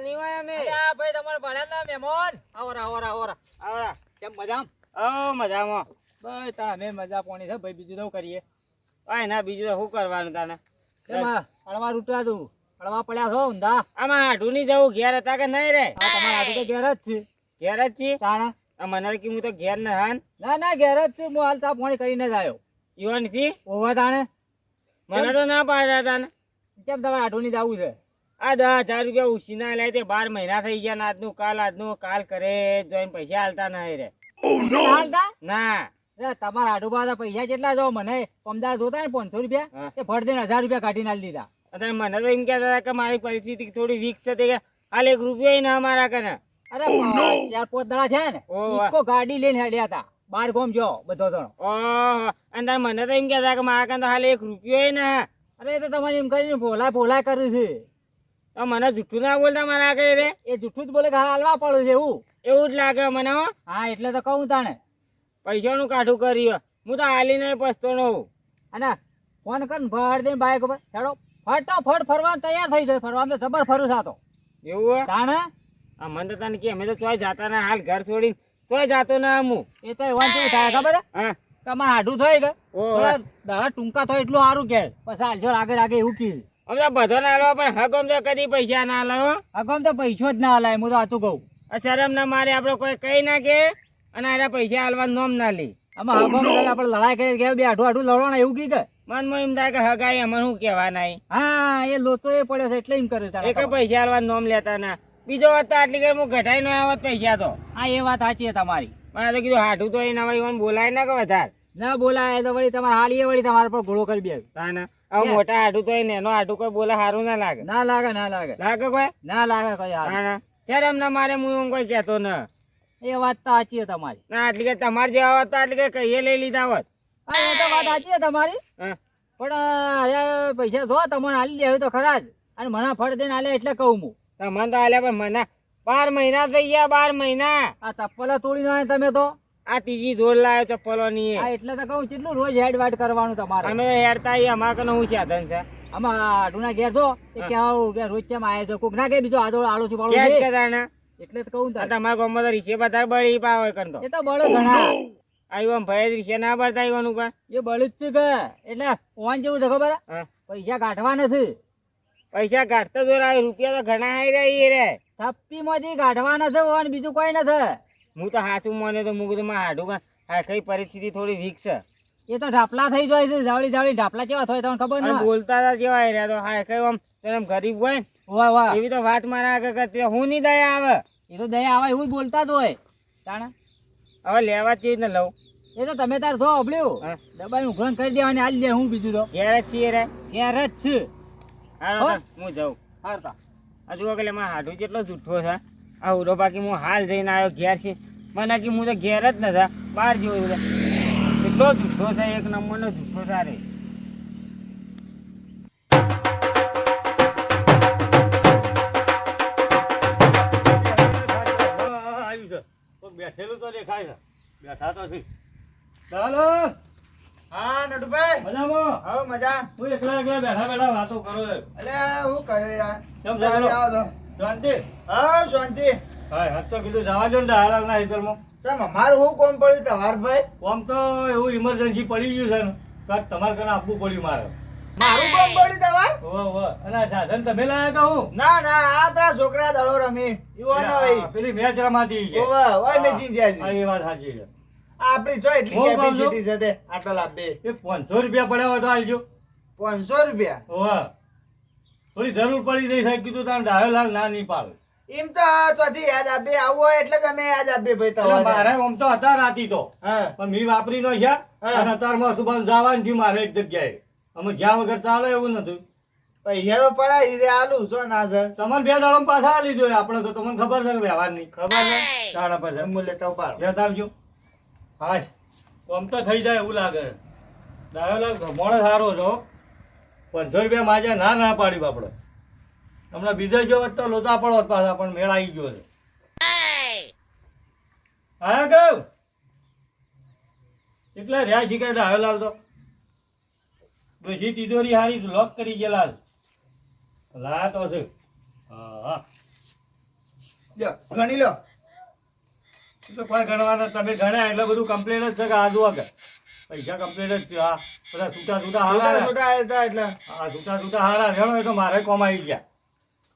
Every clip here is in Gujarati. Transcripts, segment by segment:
નહીં હોય અમે આ ભાઈ તમારે ભણ્યા મહેમાન આવરા કેમ મજામાં મજામાં બસ તમે મજા પોણી છે ભાઈ બીજું શું કરીએ ઓય ના બીજું તો શું કરવાનું તાને અળવા રૂટવા તું અળવા પડ્યા છો ઊંધા આમાં હાડું નહીં જવું ઘેર હતા કે નહીં રે તમારા હાથું તો ઘેર જ છે ઘેર જ છીએ તાણા મને કે હું તો ઘેર ન હાન ના ઘેર જ છું હું હાલ ચા પોણી કરીને જ આવ્યો ઈવા નથી ઓવા તાણે મને તો ના પાડતા હતા ને કેમ તમારે હાટું ની જવું છે આ 10,000 રૂપિયા ઉછીના લે તે 12 મહિના થઈ ગયા આજનું કાલ કરે જોઈને પૈસા હાલતા નહીં રે ના તમારા હાટુ પાસે પૈસા કેટલા જો મને પમદાર જોતા ને 500 રૂપિયા તે ફળ દઈને 1000 રૂપિયા કાઢી નાખી દીધા અને મને તો એમ કહેતા હતા કે મારી પરિસ્થિતિ થોડી વીક છે તે હાલ 1 રૂપિયો ના મારા કને અરે 4-5 દડા છે ને ઈકો ગાડી લઈને હેડ્યા હતા 12 ગામ જો બધો જણો ઓહો અને મને તો એમ કહેતા કે મારા કને તો હાલ 1 રૂપિયો ના અરે એ તો તમારે એમ કરીને ભોલા કર્યું છે મને જુઠ્ઠું ના બોલતા મારા આગળ રે એ જુઠ્ઠું જ બોલે કે હાલવા પડ્યું છે એવું જ લાગે મને હા એટલે તો કહું તાણે પૈસાનું કાઠું કર્યું હું તો હાલી નહીં પસતો નવું અને ફોન કરીને ભર દઈને બાઈક ઉપર હેડો ફટાફટ ફરવા તૈયાર થઈ જાય ફરવા તો જબર ફરું સાતો એવું તાણે મને તો તને કે અમે તો ચોય જાતા ના હાલ ઘર છોડીને ચોય જાતો ના હું એ તો વાંચું થાય ખબર હા તમારે હાડું થઈ ગયું દવા ટૂંકા થાય એટલું સારું કે પછી હાલજો આગળ એવું કીધું હવે બધો ના હાલવા પણ હગમ તો કદી પૈસા ના હાલો હગમ તો પૈસો જ ના હલાય હું તો સાચું કહું શરમ ના મારે આપડે કોઈ કઈ ના કે અને એના પૈસા હાલવા નોમ ના લે આમાં હગમ આપડે લડાઈ કરી ગયા બે આઠું લડવાના એવું કી કે મનમાં એમ થાય કે હગાઈ અમને શું કહેવા નહીં હા એ લોચો એ પડ્યો છે એટલે એમ કરે એક પૈસા હાલવા નોમ લેતા ના બીજો વાત તો આટલી હું ઘટાઈ નો આવત પૈસા તો હા એ વાત સાચી છે તમારી મને તો કીધું હાડું તો એના ભાઈ બોલાય ના કે વધારે ના બોલાય તો વળી તમારે હાલી વળી તમારા પર ઘોડો કરી દે હવે મોટા હાડું તો એનો હાડું કોઈ બોલે સારું ના લાગે લાગે લાગે કોઈ ના લાગે કોઈ શરમ ના મારે હું એમ કોઈ કહેતો ન એ વાત તો સાચી છે તમારી ના આટલી કે તમારે જેવા હોત તો આટલી કે કહીએ લઈ લીધા હોત હા એ તો વાત સાચી છે તમારી પણ પૈસા જો તમને હાલી દે તો ખરા જ અને મને ફળ દઈને હાલે એટલે કહું હું તમને તો હાલે પણ મને 12 મહિના થઈ ગયા 12 મહિના આ ચપ્પલો તોડી નાખે તમે તો આ ત્રીજી જોડ લાવ્યો ચપ્પલો ની એટલે તો કહું કેટલું રોજ હેડ વાડ કરવાનું તમારે અમે હેડતા અમારે કને હું સાધન છે આમાં આડુના ઘેર જો એ કેવું કે રોજ ચેમ આવે છે કોક ના કે બીજો આદો આળો છું એટલે જ કહું તમારા ગામમાં તો રીસે બધા બળી પાવે કરતો એ તો બળો ઘણા આવ્યો ભાઈ રીસે ના બળતા આવ્યું ઉપર એ બળી જ છે કે એટલે ઓન જેવું છે ખબર પૈસા કાઢવા નથી પૈસા કાઢતા જો રૂપિયા તો ઘણા આવી રહી રે થપ્પી માંથી કાઢવા નથી ઓન બીજું કોઈ નથી હું તો હાચું મને તો હું કીધું હાડું કઈ પરિસ્થિતિ થોડી વીક છે એ તો ઢાપલા થઈ જાય છે જાવડી ઢાપલા કેવા થાય તમને ખબર નહીં બોલતા હતા જેવા રહ્યા તો હા કઈ આમ ગરીબ હોય વાહ એવી તો વાત મારા આગળ કરતી હું નહીં દયા આવે એ તો દયા આવે એવું બોલતા જ હોય તાણે હવે લેવા ચીજ ને લઉં એ તો તમે તાર જો અબળ્યું દબાઈ ઉઘરણ કરી દેવાની હાલ દે હું બીજું તો ઘેર જ છીએ રે ઘેર જ છે હું જાઉં હારતા હજુ વગેરે મારા હાડું જેટલો જૂઠો છે આ ઉડો બાકી હું હાલ જઈને આવ્યો ઘેર છે મને કે હું તો ઘેર જ નતા બહાર જેવું એટલો જૂઠો છે એક નંબરનો જૂઠો સારે બેઠેલું તો દેખાય છે બેઠા તો છે ચાલો હા નટુભાઈ મજામાં હા મજા હું એકલા બેઠા વાતો કરો અલે હું કરે યાર કેમ શાંતિ હા શાંતિ હા હાથ તો કીધું જવા દો ને હાલ ના હિતરમાં સમ અમારું હું કોમ પડ્યું તમાર ભાઈ આમ તો એવું ઇમરજન્સી પડી ગયું છે ને કાક તમારે કને આપવું પડ્યું મારે મારું કોમ પડ્યું તમાર ઓહો અને આ સાધન તમે લાયા તો હું ના આપણા છોકરા દડો રમી ઈવો ના હોય પેલી મેચ રમાતી છે ઓય મેચિંગ જાય હા એ વાત સાચી છે આપણી જો એટલી કેપેસિટી છે તે આટલો લાભે એ 500 રૂપિયા પડ્યા હોય તો આવજો 500 રૂપિયા ઓહો થોડી જરૂર પડી જઈ સાહેબ કીધું તારે ડાયોલાલ ના નહીં પાડે એમ તો ચોથી યાદ આપે આવું હોય એટલે જ અમે યાદ આપીએ ભાઈ તો મારે આમ તો હતા રાતી તો હા પણ મી વાપરી નો છે અને અત્યારમાં સુભાન જવાનું થયું મારે એક જગ્યાએ અમે જ્યાં વગર ચાલે એવું નથી પૈસા તો પડાય રે આલુ છો ના છે તમને 2 દાડો પાછા આલી દો આપણે તો તમને ખબર છે વ્યવહાર ની ખબર છે તારા પાસે મૂલ્ય તો પાડો લેતા આવજો હા આમ તો થઈ જાય એવું લાગે ડાયોલાલ ઘમોડે સારો છો 500 રૂપિયા માજે ના પાડ્યું આપણે હમણાં બીજા જો તો લોચા પડો પાછા પણ મેળ આવી ગયો છે હા કહું એટલે રહ્યા શીખે ડાયોલાલ તો ડોશી તિજોરી હારી લોક કરી ગયેલા લા તો છે હા લ્યો ગણી લો. એ તો કોઈ ગણવાના તમે ગણ્યા એટલે બધું કમ્પ્લેટ જ છે કે આ જુઓ કે પૈસા કમ્પ્લેટ જ છે. આ બધા છૂટા છૂટા હારા છોટા છોટા આવ્યા હતા એટલે. હા છૂટા છૂટા હારા જણો એ તો મારે કોમ આવી ગયા.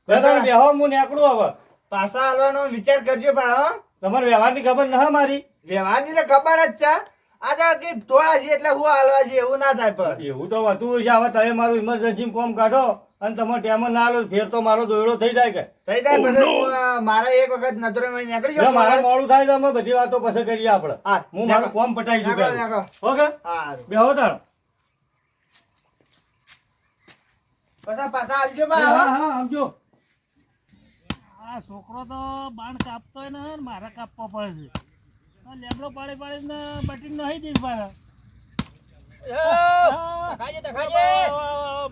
બસ બેહો હું નીકળું હવે. પાછા હાલવાનો વિચાર કરજો પા હો. તમારે વ્યવહારની ખબર ન મારી વ્યવહારની તો ખબર જ છે. આ તો કે થોડા છે એટલે હું હાલવા છે એવું ના થાય પણ. એવું તો હતું છે. હવે તમે મારું ઇમરજન્સી કોમ કાઢો અને તમે ટેમ ના આલો ફેર તો મારો દોયડો થઈ જાય કે થઈ જાય પછી હું, મારે એક વખત નજરો માં નીકળી જો જાવ. મારે મોડું થાય તો અમે બધી વાતો પછી કરીએ આપણે. હા, હું મારું કોમ પટાઈ નીકળો, દઉં નીકળો. ઓકે હા બેહો તાણ. પાછા પાછા હાલજો હા પા હો. હા આવજો. આ છોકરો તો બાણ કાપતો હોય ને મારે કાપવો પડે છે. આ લેબડો પાડી પાડીને બટીન નહીં દઈશ મારે.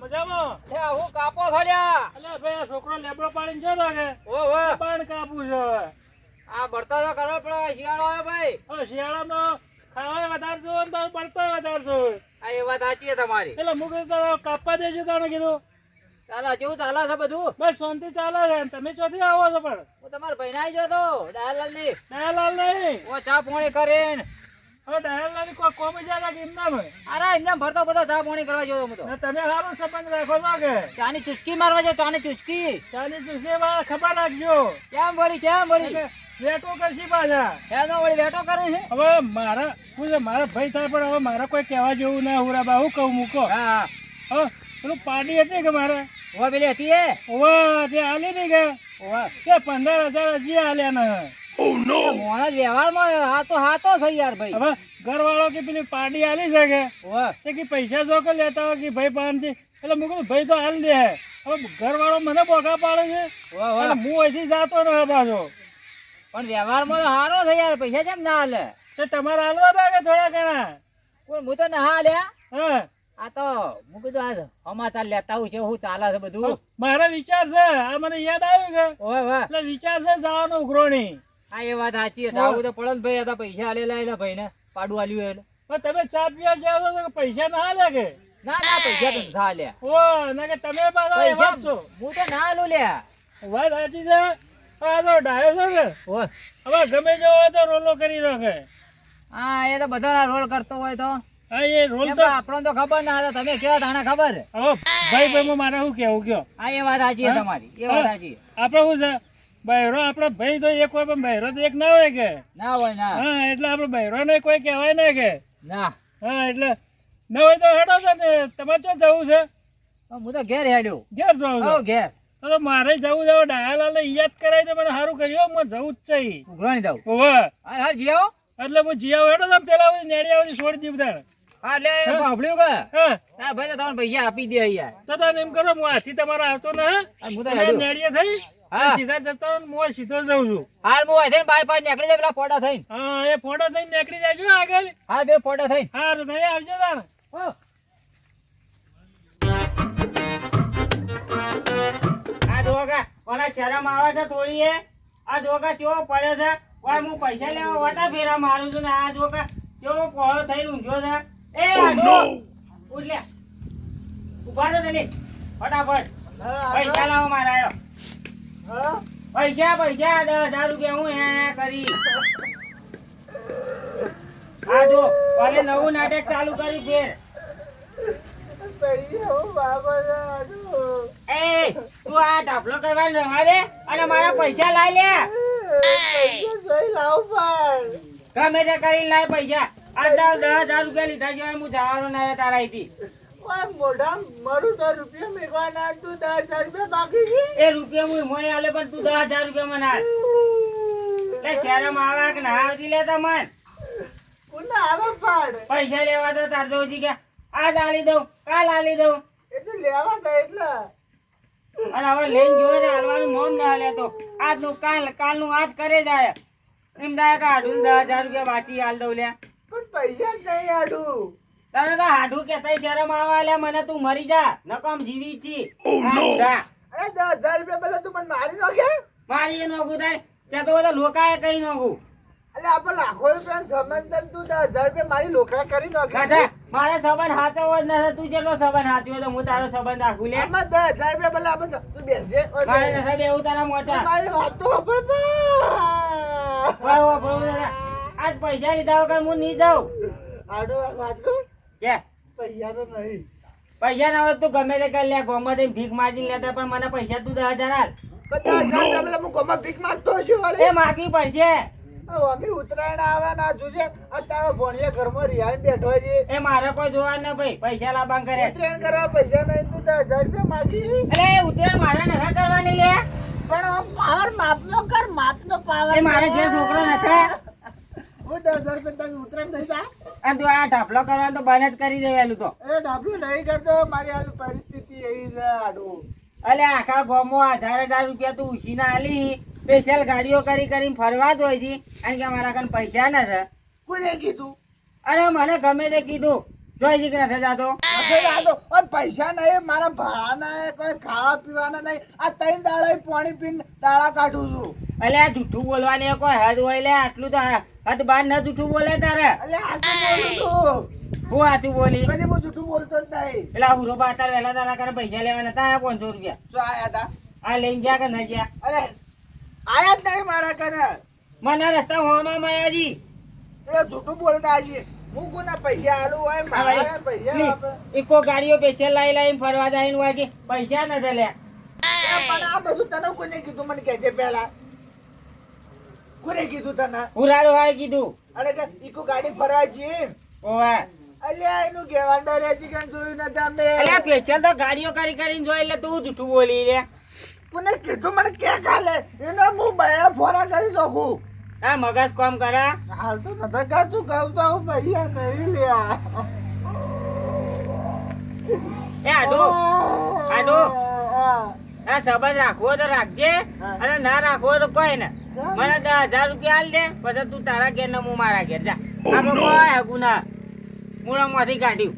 મજામાં? હું કાપો ખડ્યા. અલ્યા ભાઈ આ છોકરો લેબડો પાડીને જતો કે ઓહો, બાણ કાપવું છે હવે. આ ભરતા તો કરવો પડે, શિયાળો આવે ભાઈ. હવે શિયાળામાં ખાવાય વધારે છો ને તો પડતોય વધારે છો. આ એ વાત સાચી છે તમારી. એટલે હું કીધું તારો કાપવા દેજો તાણે કીધું. ચાલો કેવું ચાલે છે બધું? બસ શાંતિ ચાલે છે. તમે ચોથી આવો છો પણ? હું તમારા ભાઈ ના જો તો ડાયાલાલ ની દયાલાલ નહીં. હું ચા પોણી કરીને હવે દયાલાલ કોઈ કોમ જાય કે એમના માં? અરે એમને ભરતો બધો ચા પોણી કરવા જોયો હું તો. ને તમે સારો સંબંધ રાખો છો કે ચાની ચુસ્કી મારવા જો, ચાની ચુસ્કી. ચાલી ચૂસે ખબર રાખજો. કેમ વળી વેટો કરશી પાછા. એનો વળી વેટો કરે છે. હવે મારા શું છે, મારા ભાઈ થાય પણ હવે મારે કોઈ કહેવા જેવું ના હુરાબા. હું કહું મૂકો. હા હવે પેલું પાર્ટી હતી કે મારે ઓવા પેલી હતી એ ઓવા તે આલી નહીં કે ઓવા તે 15,000 હજી આલ્યા ને. મોણા વ્યવહારમાં હાતો છે યાર ભાઈ. હવે ઘરવાળો કે પેલી પાર્ટી આલી છે કે ઓવા તે કે પૈસા જો કે લેતા હોય કે ભાઈ પાનથી એટલે મૂકો ભાઈ તો હાલ દે. હવે ઘરવાળો મને બોકા પાડે છે ઓવા અને ઓવા હું અહીંથી જાતો ને પાછો. પણ વ્યવહારમાં તો હારો છે યાર, પૈસા કેમ ના હાલે? તે તમારે હાલવા હતા કે થોડા ઘણા? કોઈ હું તો ના હાલ્યા. હા આ તો હું કીધું આ સમાચાર લેતા હું છે, શું ચાલે છે બધું. મારે વિચાર છે. આ મને યાદ આવ્યું કે ઓવા ઓવા એટલે વિચાર છે જવાનો ઉઘરોણી. આ એ વાત સાચી છે. આવું તો પડે ને ભાઈ. આ તો પૈસા હાલેલા એના ભાઈ ને પાડું આલ્યું એટલે. પણ તમે ચા પીવા જાવ છો તો પૈસા ના હાલે કે? ના ના પૈસા તો ના હાલ્યા. ઓ ના કે તમે પાછા એવા જ છો. હું તો ના હાલું લ્યા. વાત સાચી છે. આ તો ડાયો છે ને ઓય હવે ગમે જેવો હોય તો રોલો કરી રાખે. હા એ તો બધાના રોલ કરતો હોય તો હા એ રોલ એમ તો તો આપણને તો ખબર ના હાલે. તમે કેવા તાણે ખબર. હવે ભાઈ ભાઈમાં મારે શું કેવું કયો? હા એ વાત સાચી છે તમારી, એ વાત સાચી. આપણે શું છે બહેરો આપણે ભાઈ તો એક હોય પણ બહેરો તો એક ના હોય કે. ના હોય ના હા એટલે આપણે બહેરો ને કોઈ કહેવાય ને કે. ના. હા એટલે ન હોય તો હેડો છે ને. તમારે શું જવું છે? હું તો ઘેર હેડ્યો. ઘેર જવું આવો છે? ઘેર તો મારે જવું જવું ડાયાલાલ યાદ કરાય તો મને સારું કર્યું. હું જવું જ છે. ઉઘરાણી દઉં. ઓવે હા હા જીઓ. એટલે હું જીયા હેડો ને પેલા નેડી આવી છોડી દીધું તારે. હા એટલે સાંભળ્યું કે હા હા ભાઈ તો તમને પૈસા આપી દે યાર. તો તને એમ કરો હું હાથી તમારા આવતો ને હું તો હેડ્યો. નેડીએ થઈ હા. સીધા જતા રહો ને હું સીધો જઉં છું. હાલ હું અહીં થઈને બાયપાસ નીકળી જાય પેલા પોટા થઈને. હા એ ફોટો થઈને નીકળી જાજો આગળ. હા બે પોટા થઈને. હા તો નહીં આવજો તાર. આ જોગા કોના શરમ આવે છે થોડી એ? આ જોગા કેવો પડ્યો છે? ઓય હું પૈસા લેવા વટા ફેરા મારું છું ને આ જોગા કેવો પોળો થઈને ઊંઘ્યો છે. એ આડો ઉઠ લે, ઉભા તો તને ફટાફટ પૈસા લાવો મારા આયો. હા પૈસા 10,000 રૂપિયા હું કરી. આ જો ઓલે નવું નાટક ચાલુ કર્યું ફેર. પૈસા હું બાબા આડું. એ તું આ ઢાફલો કરવા રવા દે અને મારા પૈસા લાઈ લે. પૈસા સહી લાવ પણ. ગમે તે કરીને લાય પૈસા. આ 10,000 રૂપિયા લીધા છે હું જવાનો ના તારા અહીંથી. ઓય મોઢા મારું તો રૂપિયા મેળવા ના તું 10,000 રૂપિયા બાકી છે. એ રૂપિયા હું મોય આલે પણ તું 10,000 રૂપિયા મને આલ. લે શરમ આવે કે ના આવતી લે તમન? કોના આવે પણ પૈસા લેવા તો તાર દોજી કે આજ આલી દઉં કાલ આલી દઉં એ તો લેવા થાય એટલે. અને હવે લઈને જોવે ને હાલવાનું મોન ના હાલે તો આજનું કાલનું આજ કરે જાય એમ થાય કે હાડું 10,000 રૂપિયા બાકી હાલ દઉં લે. પણ પૈસા જ નહીં આડું. તને તો હાડું કેતાય શરમ આવે લે મને તું મરી જા નકમ જીવી છી. હાડુડા. અરે 10,000 રૂપિયા પેલા તું મને મારી નાખે. મારી એ નોખું થાય ત્યાં તો બધા લોકાએ કઈ નોખું. અલે આપણે લાખો રૂપિયા સંબંધ તું 10,000 રૂપિયા મારી લોકરા કરી દો કાકા મારે સંબંધ હાચવો જ નથી. તું જેટલો સંબંધ હાચવ્યો તો હું તારો સંબંધ રાખું લે. આમાં 10,000 રૂપિયા ભલે આપણે તું બેસજે મારે નથી બેહવું તારા મોટા. મારી વાત તો સાંભળ ઓય, ઓય, બહુ દાદા. આજ પૈસા લીધા વગર હું નહીં જાઉં. આડો વાત કર કે પૈસા તો નહીં પૈસા ના હોય તું ગમે તે કરી લે. ગોમાં ભીખ માગીને લેતા પણ મને પૈસા તું 10,000 હાલ. 50,000 પેલા હું ગોમાં ભીખ માંગતો છું વાળી એ માગવી પડશે. અમે ઉત્તરાયણ આવવાના જોજે આ તારો ભણિયા ઘરમાં રિહાઈ બેઠો છે એ મારે કોઈ જોવા ન ભાઈ. પૈસા લાબાં કરે. ઉત્તરાયણ કરવા પૈસા નહીં તું 10,000 રૂપિયા માગી અરે એ ઉત્તરાયણ મારે નથી કરવાની લે. પણ આમ પાવર માપનો કર માપનો પાવર એ મારે ઘેર છોકરો નથી. હું 10,000 રૂપિયા તને ઉત્તરાયણ થઈ જા અને તું આ ઢાફલો કરવાનો તો બંધ જ કરી દેવેલું તો. એ ડાબલું નહીં કરતો મારી હાલ પરિસ્થિતિ એવી છે આડું અલે આખા ગામમાં 1,000 રૂપિયા તું ઉછીના આલી. સ્પેશિયલ ગાડીઓ કરીને ફરવા જ હોય છે. કારણ કે મારા કન પૈસા નથી. કોને કીધું અરે મને ગમે તે કીધું જોઈ છે કે નથી જાતો. નથી જાતો. ઓય પૈસા નહીં મારા ભાડાના કોઈ ખાવા પીવાના નહીં આ 3 દાડા પાણી પીને દાડા કાઢું છું અલે આ જૂઠું બોલવાની કોઈ હદ હોય લે. આટલું તો હદ બાર ન જૂઠું બોલે તારે. એટલે હાચું બોલું છું હું સાચું બોલી. કદી હું જૂઠું બોલતો જ નહીં એટલે આ હુરો બાતાર વહેલા તારા કરે પૈસા લેવાના હતા 500 રૂપિયા. શું આયા હતા આ લઈને ગયા કે ન ગયા. અરે આયા જ નહીં મારા કને મને રસ્તા હોમાં મળ્યાજી. એ જૂઠું બોલતા છે હું કોના પૈસા આલું હોય મારા પૈસા વાપરે. ઇકો ગાડીઓ સ્પેશિયલ લાઈને ફરવા જાય હોય કે પૈસા નથી લે. પણ આ બધું તને કોને કીધું મને કહેજે પહેલા કોને કીધું તને હુરાડો હોય કીધું. અરે કે ઈકો ગાડી ફરવા જઈએ ઓવે અલ્યા એનું કહેવાનું ડરે છે જોયું નથી અમે અલ્યા સ્પેશિયલ તો ગાડીઓ કરીને જોઈ એટલે તું જૂઠું બોલી લે. કોને કીધું મને કે કાલે એનો હું બયા ફોરા કરી શકું આ મગજ કામ કરા. હાલ તો નથી કરતું કહું તો હું પૈસા નહીં લ્યા એ આડો આડો આ સંબંધ રાખવો તો રાખજે અને ના રાખવો તો કોઈ ને. મને 10,000 રૂપિયા આલ દે પછી તું તારા ઘેર ને હું મારા ઘેર જા. આપણે કોઈ હગું ના મૂળામાંથી કાઢ્યું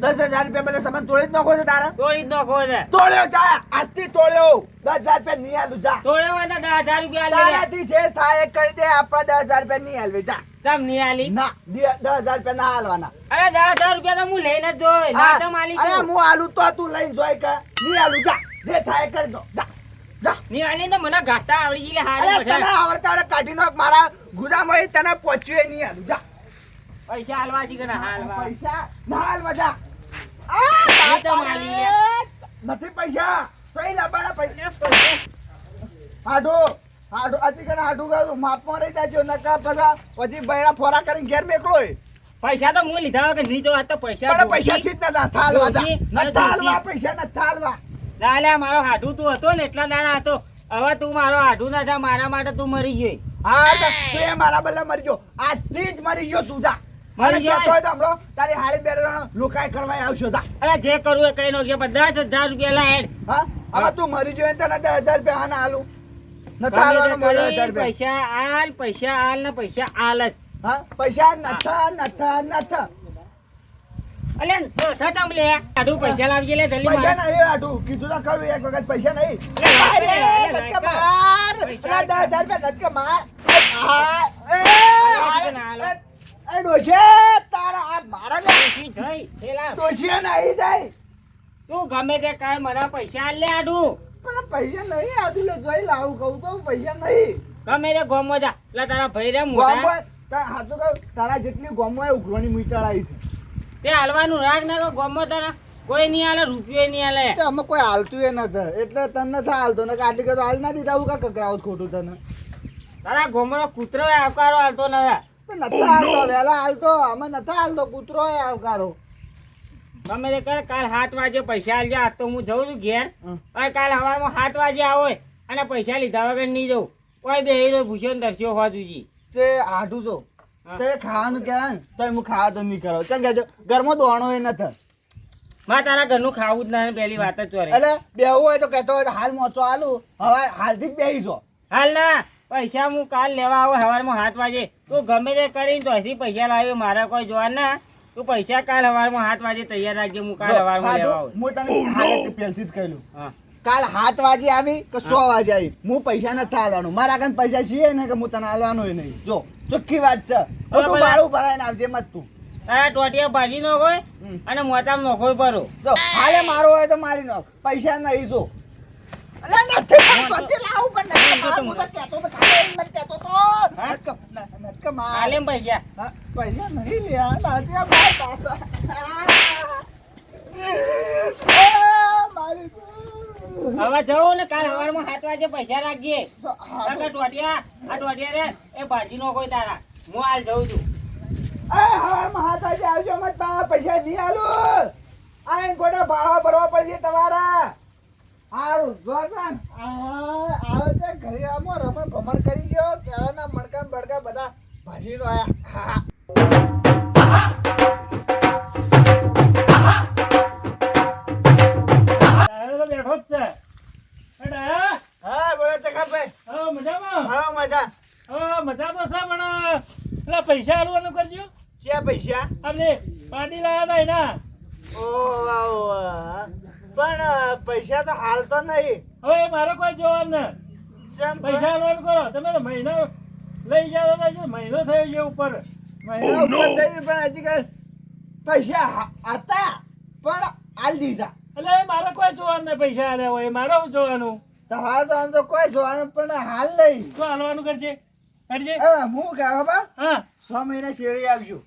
10,000 રૂપિયા પેલા સામાન તોડી જ નાખો છે તારા તોડી જ નાખો છે. તોડ્યો જા આજથી તોડ્યો 10,000 રૂપિયા નહીં આલું જા તોડ્યો હોય તો 10,000 રૂપિયા આલ દે. તારાથી જે થાય એ કરી દે આપણા 10,000 રૂપિયા નહીં હાલવે જા તમ નહીં આલી. ના 10,000 રૂપિયા ના હાલવાના અરે 10,000 રૂપિયા તો હું લઈને જ જોઈ. ના તો માલી અરે તું. હું આલુ તો તું લઈને જોઈ કે નહીં આલુ જા જે થાય એ કરી દો જા જા નહીં આલી ને તો મને ઘાટા આવડી ગઈ લે હારી અરે તને બધા. આવડતા આવડે કાઢી નાખ મારા ગુદામાં તને પહોંચ્યું નહીં આલુ જા પૈસા હાલવા છે કે ના હાલવા. પૈસા ના હાલવા જા નહીં તો માલી લે. નથી પૈસા કઈ લાવવાના પૈસા હાડો હાડો આથી કને હાડું ગયું માપમાં રહી જાજો નકા પછી બૈરા ફોરા કરીને ઘેર મેકલોય પૈસા તો હું લીધા વગર નહીં તો આ તો પૈસા પણ પૈસા જોશી. સીધ નતા થાલવા જા જોશી, નતા હાલવા જોશી. પૈસા નતા હાલવા ના લે મારો હાડું તું હતો ને એટલા દાડા હતો. હવે તું મારો હાડું ના થા મારા માટે તું મરી ગઈ. હા તું એ મારા બદલે મરી ગયો આજથી જ મરી ગયો તું જા મરી ગયો? તો હમણો તારી હાળી બેરે લોકાય કરવા આવશો જા અરે જે કરવું એ કઈ નો કે 10,000 રૂપિયા લા હેડ. હા હવે તું મરી ગયો તને 10,000 રૂપિયા હાના હાલું નતા હાલવાનું મને 10,000 રૂપિયા પૈસા આલ ને પૈસા આલ જ. હા પૈસા નથા અલે નોથા તમ લે હાડું પૈસા લાવજે લે જલ્દી પૈસા માર. નહીં આટું કીધું તો ખરું એક વખત પૈસા નહીં અરે, અરે, અરે, નટકા અરે, માર પૈસા અરે, 10,000 રૂપિયા નટકા માર એ ડોશે તારા આ મારા ને ઈ જઈ, થેલા. ડોશિયા નહીં જાય તું ગમે તે કર મને પૈસા આલ લે હાડું. પણ પૈસા નહીં આવતું લે જોઈ લાવું કહું તો પૈસા નહીં ગમે તે ગોમો જા લે તારા ભાઈ રે મોટા ગોમો હાથું કહું તારા જેટલી ગોમો એ ઉઘરોની મીટર આવી છે તે હાલવાનું રાખ ને કે ગોમો તારા કોઈ નહીં આલે રૂપિયો નહીં આલે. તો અમે કોઈ હાલતું એ નથી એટલે તને નથી હાલતો ને આટલી કે તો હાલ ના દીધા હું કા કકરાવું ખોટું તને તારા ગોમો કૂતરો આવકારો હાલતો નતા. તો નથી હાલતો વહેલા હાલતો અમે નથી હાલતો કૂતરો એ આવકારો ગમે તે કર કાલ 7 વાગે પૈસા આલજે. આજ તો હું જઉં છું ઘેર. હમ. હવે કાલ સવારમાં 7 વાગે આવો અને પૈસા લીધા વગર નહીં જવું. કોઈ બે હીરો ભૂસ્યો ને દર્શ્યો હોવા જોઈએ. તે આઢું છો હા. તે ખાવાનું કહેવાય ને તો હું ખાવા તો નહીં કરો કેમ કહેજો ઘરમાં દોણો એ નથી માં તારા ઘરનું ખાવું જ ના પહેલી વાત જ ચોરે. એટલે બેવું હોય તો કહેતો હોય તો હાલ મોચો આલું હવે હાલથી જ બેસી છો હાલ ના પૈસા હું કાલ લેવા આવું સવારમાં 7 વાગે. તું ગમે તે કરીને ત્યાંથી પૈસા લાવ્યો મારે કોઈ જોવા ના. તું પૈસા કાલ સવારમાં 7 વાગે તૈયાર રાખજે. હું કાલ સવારમાં લેવા આવું. હું તને હાલે પહેલથી જ કહેલું હા કાલ 7 વાગે આવી કે 6 વાગે આવી હું પૈસા નથી આલવાનું મારા આગળ પૈસા છીએ ને કે હું તને આલવાનું નહીં જો ચોખ્ખી વાત છે ખોટું બધા- ભાડું ભરાઈને આવજે મત તું આ ટોટિયા ભાજી નો હોય અને મોટામાં નોખો પરો જો હાલે મારો હોય તો મારી નાખ પૈસા નહીં જો અલા નથી પણ પછી લાવું પણ નથી માર હું તો કહેતો તો ખાલી એમ નથી કહેતો તો નટક માર આલેમ પૈસા હા, પૈસા નહીં લ્યા નાટિયા ભાઈ બાપા મારી હવે જવું ને કાલ સવારમાં 7 વાગે પૈસા રાખજે હા, કાકા ટોટિયા આ ટોટિયા રે એ ભાજી નો કોઈ તારા હું હાલ જઉં છું હા હાથાજી આવજો મત બા પૈસા નહીં આલું આ ગોડા ભાડા ભરવા પડશે તમારા હારું જોગન આવે છે ઘરે આમો રમણ ભમણ કરી ગયો કેળાના મણકા બડકા બધા ભાજી નો આયા ડાયો તો બેઠો જ છે એ ડાયા? હા બોલો ચકાભાઈ હા, મજામાં હા મજા હા, મજા તો છે પણ પેલા પૈસા આલવાનું કરજો છે પૈસા આપણે પાર્ટી લાવ્યા હતા એના ઓ વાહ પણ પૈસા તો હાલ તો નહીં હવે એ મારે કોઈ જોવાનું ને શેમ પૈસા આલવાનું કરો તમે તો મહિનો લઈ જાવ તો મહિનો થયો છે ઉપર મહિના ઉપર થઈ પણ હજી કઈ પૈસા હતા પણ હાલ દીધા એટલે એ મારે કોઈ જોવાનું નહીં પૈસા આલ્યા હોય મારે શું જોવાનું તમારે તો આમ તો કોઈ જોવાનું પણ હાલ નહીં શું હાલવાનું કરજે કરજે હું કહે બાબા હા 6 મહિના શેરડી આવજો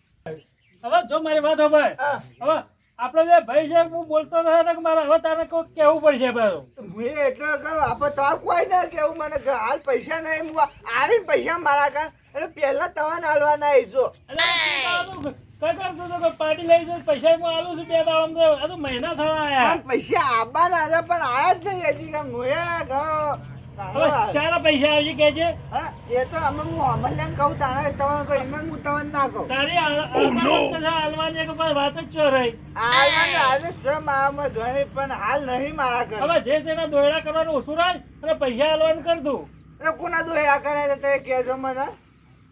હવે જો મારી વાત ભાઈ હા. હવે આપણે બે ભાઈ છે હું બોલતો નથી ને કે મારે હવે તારે કોઈ કહેવું પડશે પાછું મેં એટલો કહ્યું આપણે તો કોઈ ના કેવું મને કે હાલ પૈસા નહીં હું આવીને પૈસા મારા કાન એટલે પહેલા તમને હાલવાના આવી જો એટલે કઈ કરતો હતો કે પાર્ટી લઈ જઈશ પૈસા હું આલું છું 2 દાડા આ તો મહિના થવા આયા પણ પૈસા આવવાના હતા પણ આયા જ નહીં હજી કાંઈ મોયા ઘણો હવે ચારા પૈસા આવશે કે છે હા એ તો અમે હું અમલ્યાને કહું તાણે તમે કહો એમાં હું તમને ના કહું તારી હાલવાની એક વાત જ છો રહી આવવાને હાલે સમ આમાં ઘણી પણ હાલ નહીં મારા ઘરે હવે જે તેના દોયડા કરવાનું ઓછું રાખ અને પૈસા હાલવાનું કર દઉં એટલે કોના દોયા કરે છે તે કહેજો મને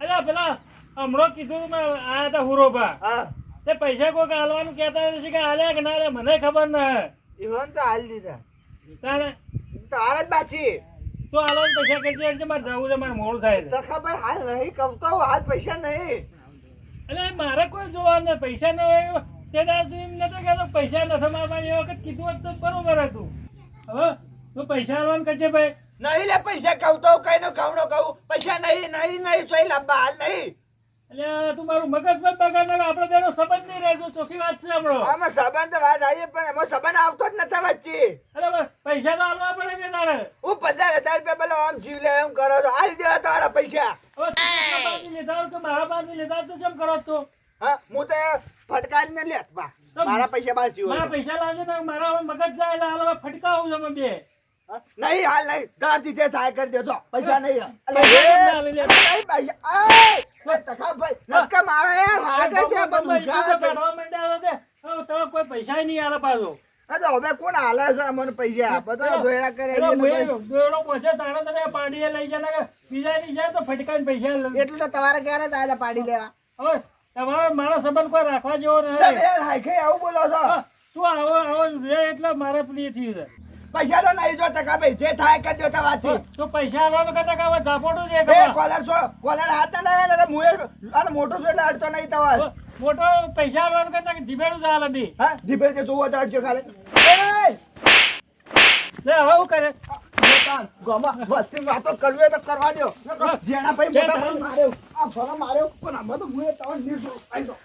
અલ્યા પેલા હમણાં કીધું મેં આયા હતા હુરોબા હા તે પૈસા કોઈક હાલવાનું કહેતા હશે કે હાલ્યા કે ના હાલ્યા મને ખબર ન ઈવન તો હાલ દીધા તારે તો હાલ જ બાચી તો હાલવાનું પૈસા કરજે એટલે મારે જવું છે મારે મોડું થાય છે તો ખબર હાલ નહીં કહું તો હાલ પૈસા નહીં એટલે મારે કોઈ જોવાનું નહીં પૈસા ન હોય તે દાડે તું એમ નતો કહેતો પૈસા નથી મારવા એ વખત કીધું હોત તો બરોબર હતું હવે તું પૈસા હાલવાનું કરજે ભાઈ નહીં લે પૈસા કહું તો કઈ નો કહું પૈસા નહીં નહીં નહીં ચોઈ લાંબા હાલ નહીં એટલે તું મારું મગજ મત બગાડ નાખ આપણે બેનો સંબંધ નહીં રહેજો ચોખ્ખી વાત છે હમણાં આમાં સંબંધ તો વાત આવી પણ એમાં સંબંધ આવતો જ નથી વચ્ચે અરે બસ પૈસા તો હાલવા પડે કે તારે હું 15,000 રૂપિયા પેલો આમ જીવ લે એમ કરો તો હાલ દેવા તમારા પૈસા હવે તું તારા બારની લીધા હોય તો મારા બારની લીધા હોય તો કેમ કરો છો હા હું તો ફટકારીને લેત બા મારા પૈસા બાજી મારા હોય પૈસા લાવજો ને મારા હવે મગજ જાય એટલે હાલ હવે ફટકાવું છું અમે બે નહીં હાલ નહીં દાંતી જે થાય કરી દેજો પૈસા નહીં પૈસા ના લઈ લે. નહીં પૈસા તખા ભાઈ લટકા મારે વાગે છે પણ મુખા છે. કાઢવા માંડ્યા હતા તે. હવે તમે કોઈ પૈસા નહીં આલે પાછો હા તો હવે કોણ હાલે છે અમને પૈસા આપે તો દોયડા કરે એટલે એટલે મુએ દોયડો પહોંચે તાણે તમે પાડીએ લઈ જાય ને કે બીજા ની જાય તો ફટકાઈને પૈસા લે. એટલું તો તમારે ક્યારે થાય પાડી લેવા હવે તમારે મારો સંબંધ કોઈ રાખવા જેવો તમે નથી યાર હાઈખે આવું બોલો છો હા, તું આવો આવો રે એટલે મારે પ્રિય થયું છે પૈસા તો નહીં જો ટકા ભાઈ જે થાય કરી દો તમારાથી તું પૈસા આલવાનું કરતા કે હવે ઝાપોટું છે એ કમા. કોલર છોડો કોલર હાથ ના એટલે મુએ અને મોટું છે એટલે અડતો નહીં તમારે મોટો પૈસા આલવાનું કરતા કે ધીમેડું ચાલે બી હા જીભે તે જોવો તો અડજો ખાલી એ લે હવે હું કરે ગોમાં વસ્તી વાતો કરવી હોય તો કરવા દો જેના ભાઈ મોટા ભાઈ માર્યો આ ભલા માર્યો પણ આમાં તો મુએ તો નિર્દોષ આઈ દો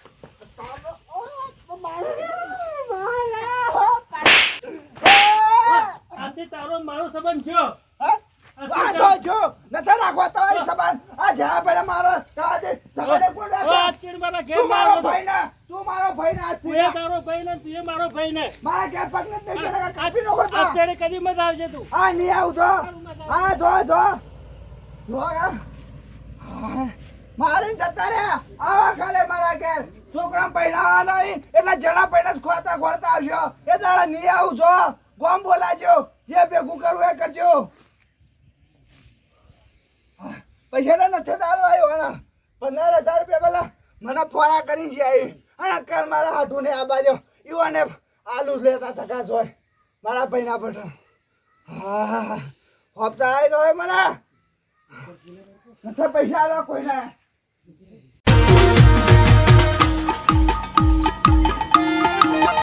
આથી તારો મારો સંબંધ થયો આ જો નથી રાખવા તમારી સંબંધ આ જેના ભાઈ મારો સંબંધ કોણ હવે રાખે આ ચીડવાના ઘેર તું મારો ના ભાઈ ના તું મારો ભાઈ ના તું એ તારો ભાઈ ને તું એ મારો ભાઈ ને મારા ઘેર પગ નથી થઈ ગયા કાપી નો આ કરતા ચેડે કદી મત આવજે તું આ નહીં આવતો આ જો યાર મારી જતા રે આવા ખાલે મારા ઘેર છોકરા પહેરાવા નહીં એટલે જણા પહેલા જ ખોરતા ખોરતા આવશો એ દાડા નહીં આવું છો ગોમ બોલાજો જે ભેગું કરવું એ કરજો પૈસા નથી દાડો આવ્યો 15,000 રૂપિયા પેલા મને ફોરા કરી જાય અને કર મારા હાથું ને આ બાજુ યુવાને આલુ લેતા થકા જોય મારા ભાઈના પઠા હા હોપ ચડાવી દો મને નથી પૈસા આલો કોઈને